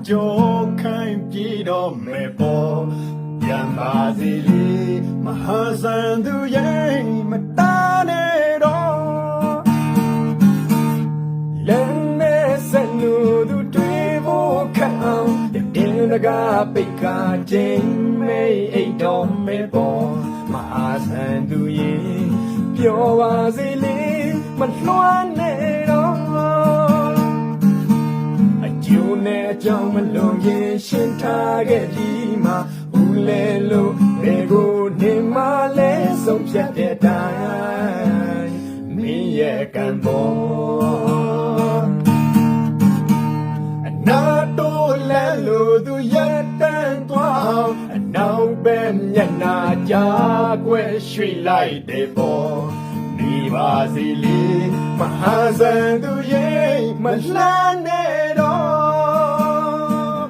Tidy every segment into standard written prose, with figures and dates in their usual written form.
ကြိုးခိုင်းပြီးတော့မယ်ပေါ်ပြန်ပါစီလေမဟာစံသူရဲ့မတားနဲ့တော့လည်းနဲ့ဆက်လို့သူတွေ့ဖို့ခက်အောင်တင်းတကားပိတ်ကားခြင်းမေးအိတ်တော်မယ်ပေါ်မဟာစံသူရဲ့ပြောပါစီလေမလွှမ်းနဲ့တော့ကျိုးနဲ့ကြောင့်မလွန်ရင်ရှင်းထားခဲ့ပြီးမှဦးလဲလို့ဘယ်ကိုနေမှလဲဆုံးဖြတ်တဲ့တိုင်းမင်းရဲ့ကံပေါ်အနာတိုးလဲလို့သူရက်တန်းသွားအနောက်ပဲမျက်နာကြားကွယ်ရွှေ့လိုက်တဲ့ပေါ်ဒီပါစီလေမဟာစံသူရဲ့မလှမ်းနဲ့တော့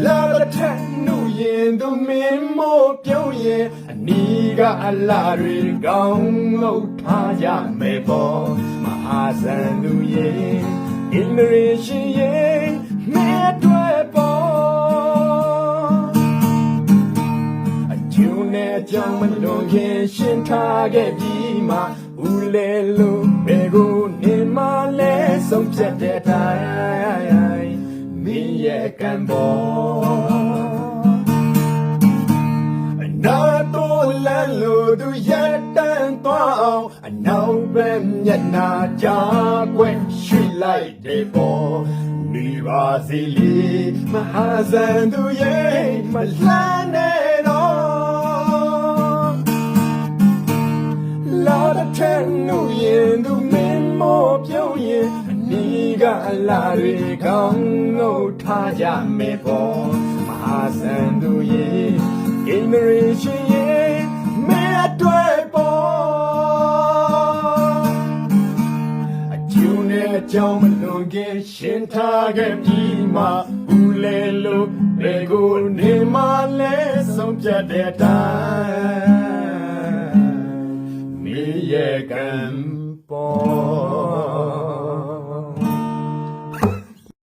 လာတဲ့ထန်နူရင်သူမင်းမို့ပြုံးရင်အနီးကအလားတွေကောင်းလို့ထားကြမယ်ပေါ့မဟာစံသူရဲ့အင်မရီရှင်ရဲ့မဲတွေ့ပေါ့ကျူနဲ့ကြောင့်မလွန်ခင်ရှင်းထားခဲ့ပြီးမှဦးလဲလို့ဘယ်ကိုနေမှလဲဆုံးဖြတ်တဲ့တိုင်းမင်းရဲ့ကံပေါ်အနာတိုးလဲလို့သူရက်တန်းသွားအောင်အနောက်ပဲမျက်နာကြားကွယ်ရွှေ့လိုက်တဲ့ပေါ်နေပါစီလေမဟာစံသူရဲ့မလှမ်းနဲ့တော့လာတဲ့ထန်နူရင်သူမင်းမို့ပြုံးရင်အနီးကအလားတွေကောင်းလို့ထားကြမယ်ပေါ့မဟာစံသူရဲ့အင်မရီရှင်ရဲ့မဲတွေ့ပေါ့အကျိုးနဲ့ကြောင့်မလွန်ခင်ရှင်းထားခဲ့ပြီးမှဦးလဲလို့ဘယ်ကိုနေမှလဲဆုံးဖြတ်တဲ့တိုင်း